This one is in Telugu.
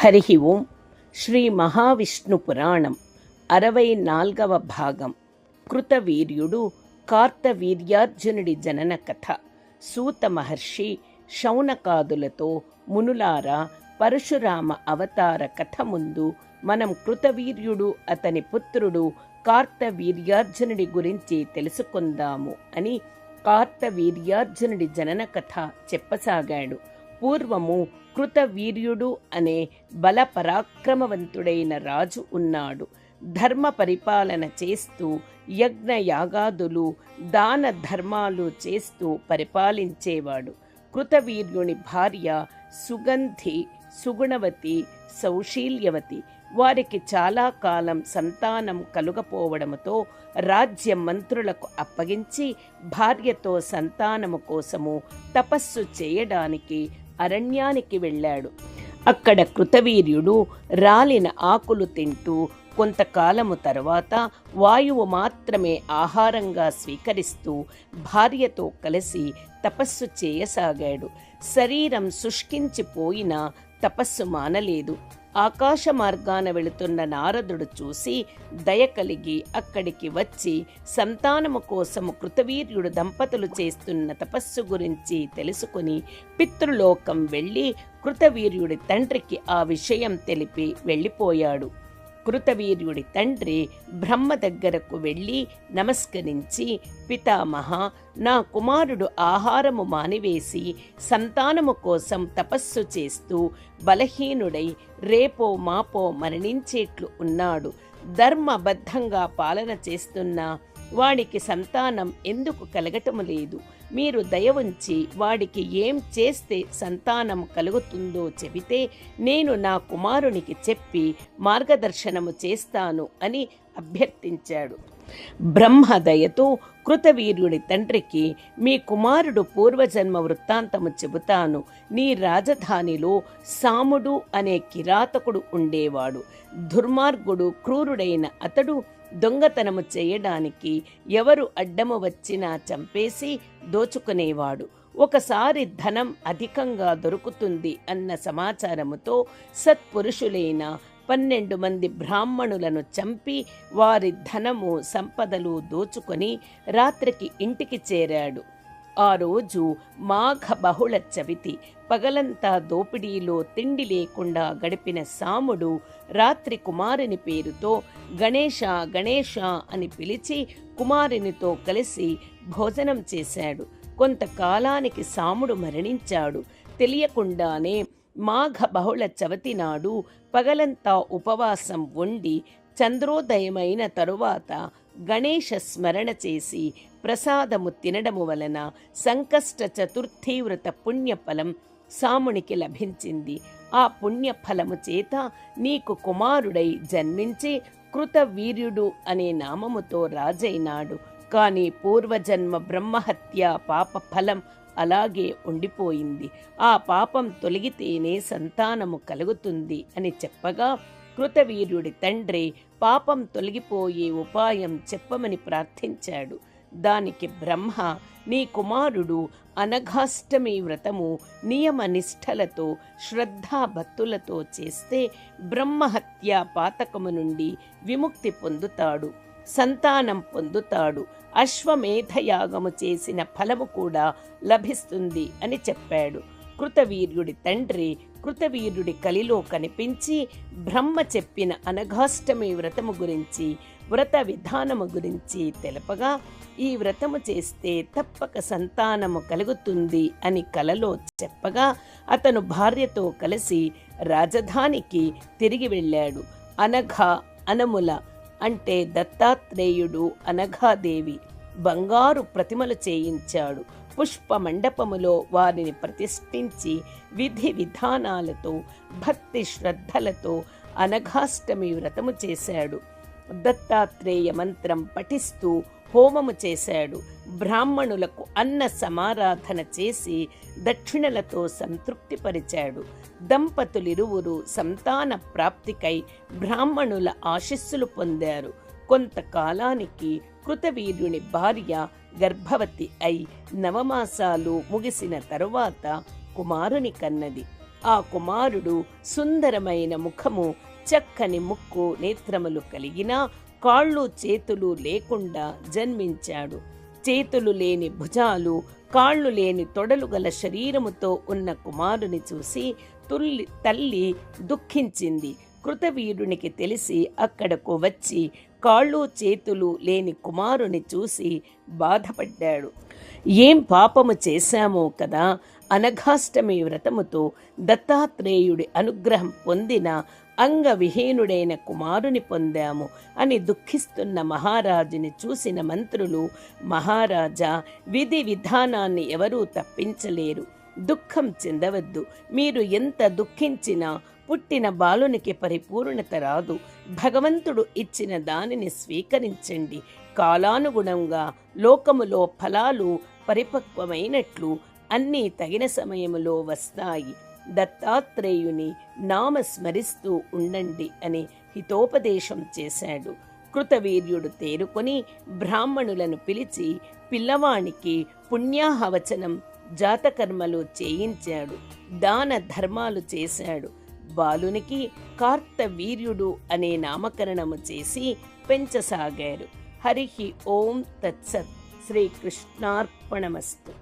హరి ఓం. శ్రీ మహావిష్ణు పురాణం 64వ భాగం. కృతవీర్యుడు కార్తవీర్యార్జునుడి జనన కథ. సూత మహర్షి శౌనకాదులతో, మునులారా, పరశురామ అవతార కథ ముందు మనం కృతవీర్యుడు, అతని పుత్రుడు కార్తవీర్యార్జునుడి గురించి తెలుసుకుందాము అని కార్తవీర్యార్జునుడి జనన కథ చెప్పసాగాడు. పూర్వము కృతవీర్యుడు అనే బలపరాక్రమవంతుడైన రాజు ఉన్నాడు. ధర్మ పరిపాలన చేస్తూ, యజ్ఞయాగాదులు, దాన ధర్మాలు చేస్తూ పరిపాలించేవాడు. కృతవీర్యుని భార్య సుగంధి, సుగుణవతి, సౌశీల్యవతి. వారికి చాలా కాలం సంతానం కలుగపోవడముతో రాజ్య మంత్రులకు అప్పగించి భార్యతో సంతానము కోసము తపస్సు చేయడానికి అరణ్యానికి వెళ్ళాడు. అక్కడ కృతవీర్యుడు రాలిన ఆకులు తింటూ కొంతకాలము తరువాత వాయువు మాత్రమే ఆహారంగా స్వీకరిస్తూ భార్యతో కలిసి తపస్సు చేయసాగాడు. శరీరం శుష్కించిపోయినా తపస్సు మానలేదు. ఆకాశ మార్గాన వెళుతున్న నారదుడు చూసి దయ కలిగి అక్కడికి వచ్చి సంతానము కోసము కృతవీర్యుడు దంపతులు చేస్తున్న తపస్సు గురించి తెలుసుకుని పితృలోకం వెళ్ళి కృతవీర్యుడి తండ్రికి ఆ విషయం తెలిపి వెళ్ళిపోయాడు. కృతవీర్యుడి తండ్రి బ్రహ్మ దగ్గరకు వెళ్ళి నమస్కరించి, పితామహ, నా కుమారుడు ఆహారము మానివేసి సంతానము కోసం తపస్సు చేస్తూ బలహీనుడై రేపో మాపో మరణించేట్లు ఉన్నాడు. ధర్మబద్ధంగా పాలన చేస్తున్నా వాడికి సంతానం ఎందుకు కలగటము లేదు? మీరు దయ ఉంచి వాడికి ఏం చేస్తే సంతానం కలుగుతుందో చెబితే నేను నా కుమారునికి చెప్పి మార్గదర్శనము చేస్తాను అని అభ్యర్థించాడు. బ్రహ్మదయతో కృతవీర్యుడి తండ్రికి, మీ కుమారుడు పూర్వజన్మ వృత్తాంతము చెబుతాను. నీ రాజధానిలో సాముడు అనే కిరాతకుడు ఉండేవాడు. దుర్మార్గుడు, క్రూరుడైన అతడు దొంగతనము చేయడానికి ఎవరు అడ్డము వచ్చినా చంపేసి దోచుకునేవాడు. ఒకసారి ధనం అధికంగా దొరుకుతుంది అన్న సమాచారముతో సత్పురుషులైన 12 మంది బ్రాహ్మణులను చంపి వారి ధనము, సంపదలు దోచుకొని రాత్రికి ఇంటికి చేరాడు. ఆ రోజు మాఘ బహుళ చవితి. పగలంతా దోపిడీలో తిండి లేకుండా గడిపిన సాముడు రాత్రి కుమారుని పేరుతో గణేశ గణేశ అని పిలిచి కుమారునితో కలిసి భోజనం చేశాడు. కొంతకాలానికి సాముడు మరణించాడు. తెలియకుండానే మాఘ బహుళ చవితి నాడు పగలంతా ఉపవాసం ఉండి చంద్రోదయమైన తరువాత గణేశ స్మరణ చేసి ప్రసాదము తినడము వలన సంకష్ట చతుర్థీ వ్రత పుణ్యఫలం సామునికి లభించింది. ఆ పుణ్యఫలము చేత నీకు కుమారుడై జన్మించి కృతవీర్యుడు అనే నామముతో రాజైనాడు. కానీ పూర్వజన్మ బ్రహ్మహత్య పాప ఫలం అలాగే ఉండిపోయింది. ఆ పాపం తొలగితేనే సంతానము కలుగుతుంది అని చెప్పగా కృతవీర్యుడి తండ్రి పాపం తొలగిపోయే ఉపాయం చెప్పమని ప్రార్థించాడు. దానికి బ్రహ్మ, నీ కుమారుడు అనఘాష్టమి వ్రతము నియమ నిష్ఠలతో శ్రద్ధాభక్తులతో చేస్తే బ్రహ్మహత్య పాతకము నుండి విముక్తి పొందుతాడు, సంతానం పొందుతాడు, అశ్వమేధయాగము చేసిన ఫలము కూడా లభిస్తుంది అని చెప్పాడు. కృతవీర్యుడి తండ్రి కృతవీర్యుడి కలిలో కనిపించి బ్రహ్మ చెప్పిన అనఘాష్టమి వ్రతము గురించి, వ్రత విధానము గురించి తెలుపగా, ఈ వ్రతము చేస్తే తప్పక సంతానము కలుగుతుంది అని కలలో చెప్పగా అతను భార్యతో కలిసి రాజధానికి తిరిగి వెళ్ళాడు. అనఘ, అనముల అంటే దత్తాత్రేయుడు, అనఘాదేవి బంగారు ప్రతిమలు చేయించాడు. పుష్ప మండపములో వారిని ప్రతిష్ఠించి విధి విధానాలతో భక్తి శ్రద్ధలతో అనఘాష్టమి వ్రతము చేశాడు. దత్తాత్రేయ మంత్రం పఠిస్తూ హోమము చేశాడు. బ్రాహ్మణులకు అన్న సమారాధన చేసి దక్షిణలతో సంతృప్తిపరిచాడు. దంపతులిరువురు సంతాన ప్రాప్తికై బ్రాహ్మణుల ఆశీస్సులు పొందారు. కొంతకాలానికి కృతవీర్యుని భార్య గర్భవతి అయి 9 మాసాలు ముగిసిన తరువాత కుమారుని కన్నది. ఆ కుమారుడు సుందరమైన ముఖము, చక్కని ముక్కు, నేత్రములు కలిగిన, కాళ్ళు చేతులు లేకుండా జన్మించాడు. చేతులు లేని భుజాలు, కాళ్ళు లేని తొడలు గల శరీరముతో ఉన్న కుమారుని చూసి తల్లి దుఃఖించింది. కృతవీరునికి తెలిసి అక్కడకు వచ్చి కాళ్ళు చేతులు లేని కుమారుని చూసి బాధపడ్డాడు. ఏం పాపము చేశామో కదా, అనఘాష్టమి వ్రతముతో దత్తాత్రేయుడి అనుగ్రహం పొందిన అంగవిహీనుడైన కుమారుని పొందాము అని దుఃఖిస్తున్న మహారాజుని చూసిన మంత్రులు, మహారాజా, విధి విధానాన్ని ఎవరూ తప్పించలేరు, దుఃఖం చెందవద్దు, మీరు ఎంత దుఃఖించినా పుట్టిన బాలునికి పరిపూర్ణత రాదు, భగవంతుడు ఇచ్చిన దానిని స్వీకరించండి, కాలానుగుణంగా లోకములో ఫలాలు పరిపక్వమైనట్లు అన్నీ తగిన సమయములో వస్తాయి, దత్తాత్రేయుని నామస్మరిస్తూ ఉండండి అని హితోపదేశం చేశాడు. కృతవీర్యుడు తేరుకొని బ్రాహ్మణులను పిలిచి పిల్లవానికి పుణ్యాహవచనం, జాతకర్మలు చేయించాడు, దాన ధర్మాలు చేశాడు. బాలునికి కార్తవీర్యుడు అనే నామకరణము చేసి పెంచసాగారు. హరి ఓం తత్సత్. శ్రీకృష్ణార్పణమస్తు.